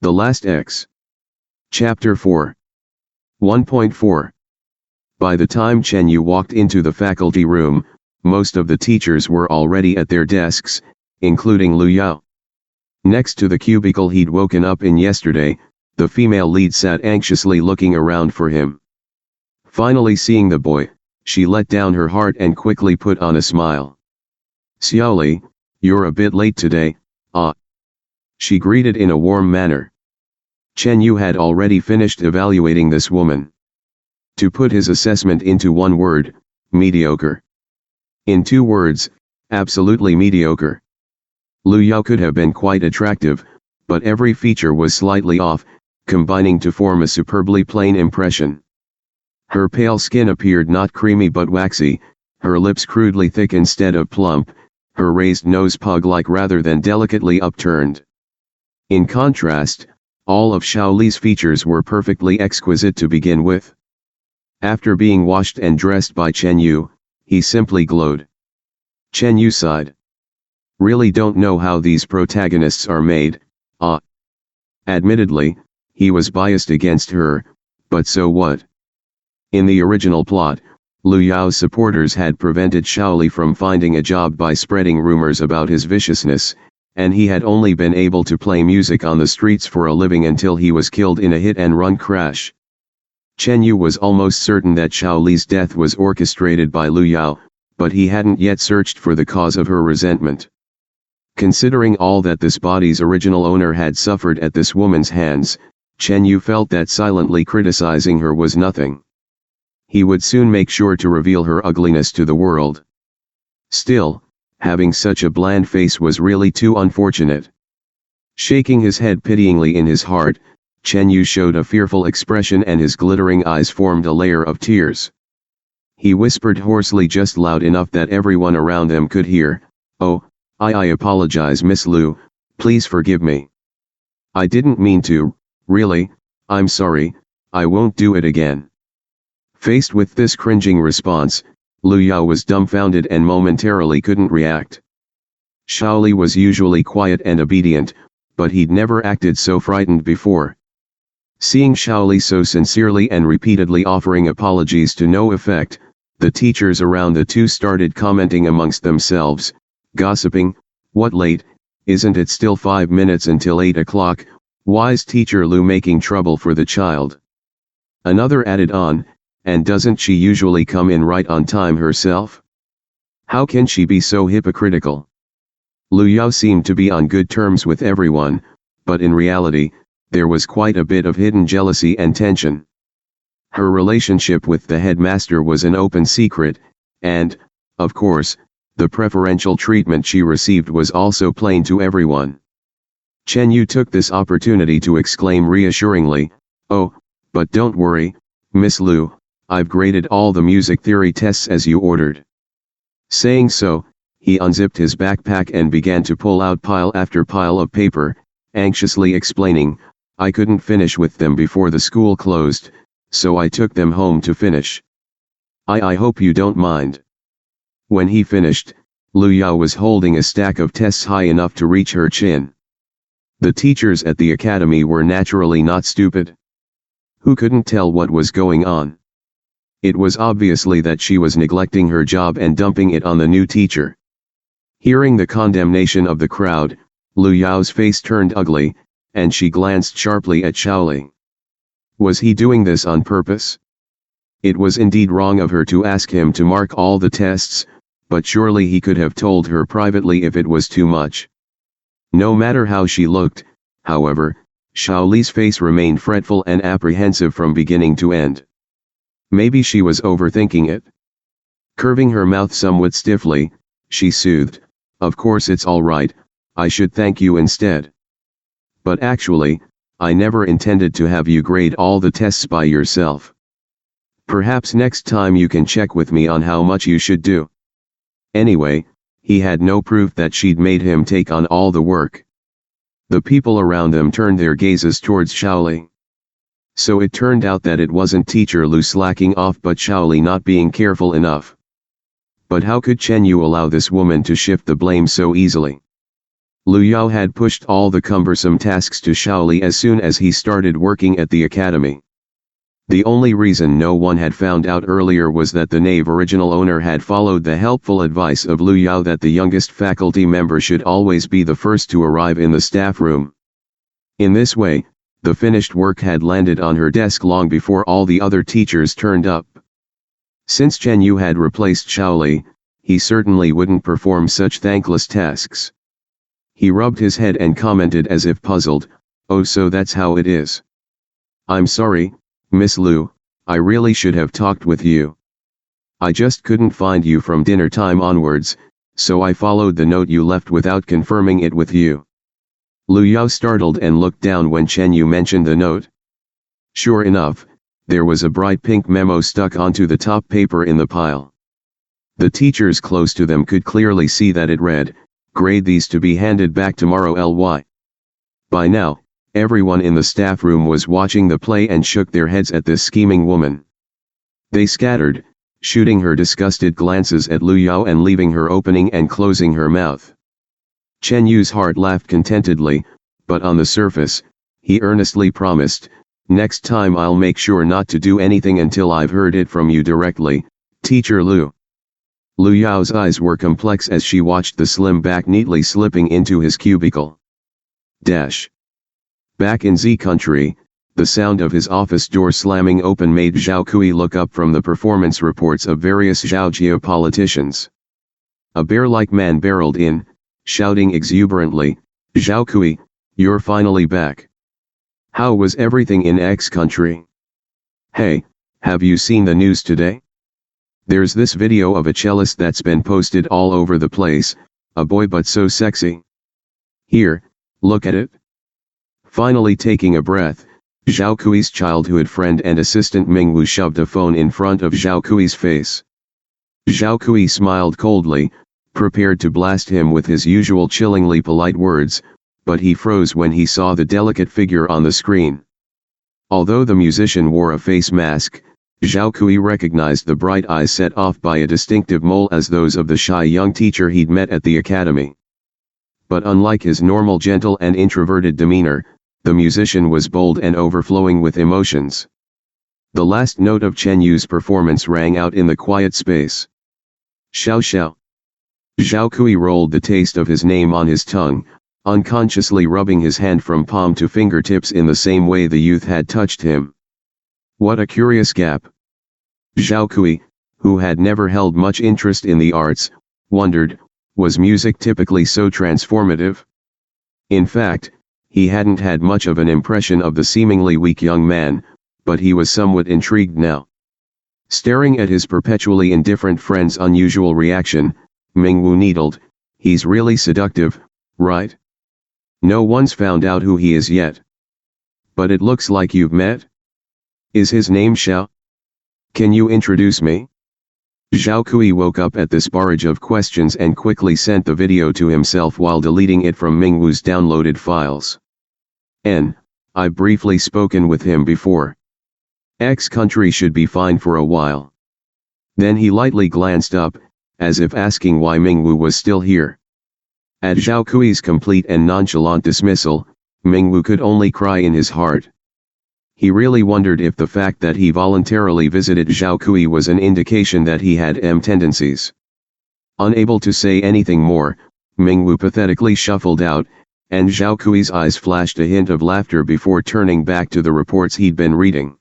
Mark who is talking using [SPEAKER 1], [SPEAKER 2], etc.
[SPEAKER 1] The Last X. Chapter 4. 1.4. By the time Chen Yu walked into the faculty room, most of the teachers were already at their desks, including Lu Yao. Next to the cubicle he'd woken up in yesterday, the female lead sat anxiously looking around for him. Finally seeing the boy, she let down her heart and quickly put on a smile. "Xiaoli, you're a bit late today, ah." She greeted in a warm manner. Chen Yu had already finished evaluating this woman. To put his assessment into one word, mediocre. In 2 words, absolutely mediocre. Lu Yao could have been quite attractive, but every feature was slightly off, combining to form a superbly plain impression. Her pale skin appeared not creamy but waxy, her lips crudely thick instead of plump, her raised nose pug-like rather than delicately upturned. In contrast, all of Shaoli's features were perfectly exquisite to begin with. After being washed and dressed by Chen Yu, he simply glowed. Chen Yu sighed. Really don't know how these protagonists are made, ah. Admittedly, he was biased against her, but so what? In the original plot, Lu Yao's supporters had prevented Shaoli from finding a job by spreading rumors about his viciousness, and he had only been able to play music on the streets for a living until he was killed in a hit-and-run crash. Chen Yu was almost certain that Shaoli's death was orchestrated by Lu Yao, but he hadn't yet searched for the cause of her resentment. Considering all that this body's original owner had suffered at this woman's hands, Chen Yu felt that silently criticizing her was nothing. He would soon make sure to reveal her ugliness to the world. Still, having such a bland face was really too unfortunate. Shaking his head pityingly in his heart, Chen Yu showed a fearful expression and his glittering eyes formed a layer of tears. He whispered hoarsely just loud enough that everyone around them could hear, "Oh, I apologize Miss Lu, please forgive me. I didn't mean to, really, I'm sorry, I won't do it again." Faced with this cringing response, Lu Yao was dumbfounded and momentarily couldn't react. Shaoli was usually quiet and obedient, but he'd never acted so frightened before. Seeing Shaoli so sincerely and repeatedly offering apologies to no effect, the teachers around the two started commenting amongst themselves, gossiping, "What late, isn't it still 5 minutes until 8 o'clock, why's Teacher Lu making trouble for the child?" Another added on, "And doesn't she usually come in right on time herself? How can she be so hypocritical?" Lu Yao seemed to be on good terms with everyone, but in reality, there was quite a bit of hidden jealousy and tension. Her relationship with the headmaster was an open secret, and, of course, the preferential treatment she received was also plain to everyone. Chen Yu took this opportunity to exclaim reassuringly, "Oh, but don't worry, Miss Lu, I've graded all the music theory tests as you ordered." Saying so, he unzipped his backpack and began to pull out pile after pile of paper, anxiously explaining, "I couldn't finish with them before the school closed, so I took them home to finish. I hope you don't mind." When he finished, Lu Yao was holding a stack of tests high enough to reach her chin. The teachers at the academy were naturally not stupid. Who couldn't tell what was going on? It was obviously that she was neglecting her job and dumping it on the new teacher. Hearing the condemnation of the crowd, Lu Yao's face turned ugly, and she glanced sharply at Shaoli. Was he doing this on purpose? It was indeed wrong of her to ask him to mark all the tests, but surely he could have told her privately if it was too much. No matter how she looked, however, Shaoli's face remained fretful and apprehensive from beginning to end. Maybe she was overthinking it. Curving her mouth somewhat stiffly, she soothed, "Of course it's all right, I should thank you instead. But actually, I never intended to have you grade all the tests by yourself. Perhaps next time you can check with me on how much you should do." Anyway, he had no proof that she'd made him take on all the work. The people around them turned their gazes towards Shaoli. So it turned out that it wasn't Teacher Lu slacking off but Shaoli not being careful enough. But how could Chen Yu allow this woman to shift the blame so easily? Lu Yao had pushed all the cumbersome tasks to Shaoli as soon as he started working at the academy. The only reason no one had found out earlier was that the naive original owner had followed the helpful advice of Lu Yao that the youngest faculty member should always be the first to arrive in the staff room. In this way, the finished work had landed on her desk long before all the other teachers turned up. Since Chen Yu had replaced Shaoli, he certainly wouldn't perform such thankless tasks. He rubbed his head and commented as if puzzled, "Oh, so that's how it is. I'm sorry, Miss Lu, I really should have talked with you. I just couldn't find you from dinner time onwards, so I followed the note you left without confirming it with you." Lu Yao startled and looked down when Chen Yu mentioned the note. Sure enough, there was a bright pink memo stuck onto the top paper in the pile. The teachers close to them could clearly see that it read, "Grade these to be handed back tomorrow ly." By now, everyone in the staff room was watching the play and shook their heads at this scheming woman. They scattered, shooting her disgusted glances at Lu Yao and leaving her opening and closing her mouth. Chen Yu's heart laughed contentedly, but on the surface, he earnestly promised, "Next time I'll make sure not to do anything until I've heard it from you directly, Teacher Lu." Lu Yao's eyes were complex as she watched the slim back neatly slipping into his cubicle. Back in Z country, the sound of his office door slamming open made Zhao Kui look up from the performance reports of various Zhaojiao politicians. A bear-like man barreled in, shouting exuberantly, "Zhao Kui, you're finally back. How was everything in X country? Hey, have you seen the news today? There's this video of a cellist that's been posted all over the place, a boy but so sexy. Here, look at it." Finally taking a breath, Zhao Kui's childhood friend and assistant Mingwu shoved a phone in front of Zhao Kui's face. Zhao Kui smiled coldly, prepared to blast him with his usual chillingly polite words, but he froze when he saw the delicate figure on the screen. Although the musician wore a face mask, Zhao Kui recognized the bright eyes set off by a distinctive mole as those of the shy young teacher he'd met at the academy. But unlike his normal gentle and introverted demeanor, the musician was bold and overflowing with emotions. The last note of Chen Yu's performance rang out in the quiet space. "Xiao xiao." Zhao Kui rolled the taste of his name on his tongue, unconsciously rubbing his hand from palm to fingertips in the same way the youth had touched him. What a curious gap. Zhao Kui, who had never held much interest in the arts, wondered, was music typically so transformative? In fact, he hadn't had much of an impression of the seemingly weak young man, but he was somewhat intrigued now. Staring at his perpetually indifferent friend's unusual reaction, Mingwu needled, "He's really seductive, right? No one's found out who he is yet. But it looks like you've met? Is his name Xiao? Can you introduce me?" Zhao Kui woke up at this barrage of questions and quickly sent the video to himself while deleting it from Mingwu's downloaded files. I've briefly spoken with him before. X country should be fine for a while." Then he lightly glanced up, as if asking why Mingwu was still here. At Zhao Kui's complete and nonchalant dismissal, Mingwu could only cry in his heart. He really wondered if the fact that he voluntarily visited Zhao Kui was an indication that he had tendencies. Unable to say anything more, Mingwu pathetically shuffled out, and Zhao Kui's eyes flashed a hint of laughter before turning back to the reports he'd been reading.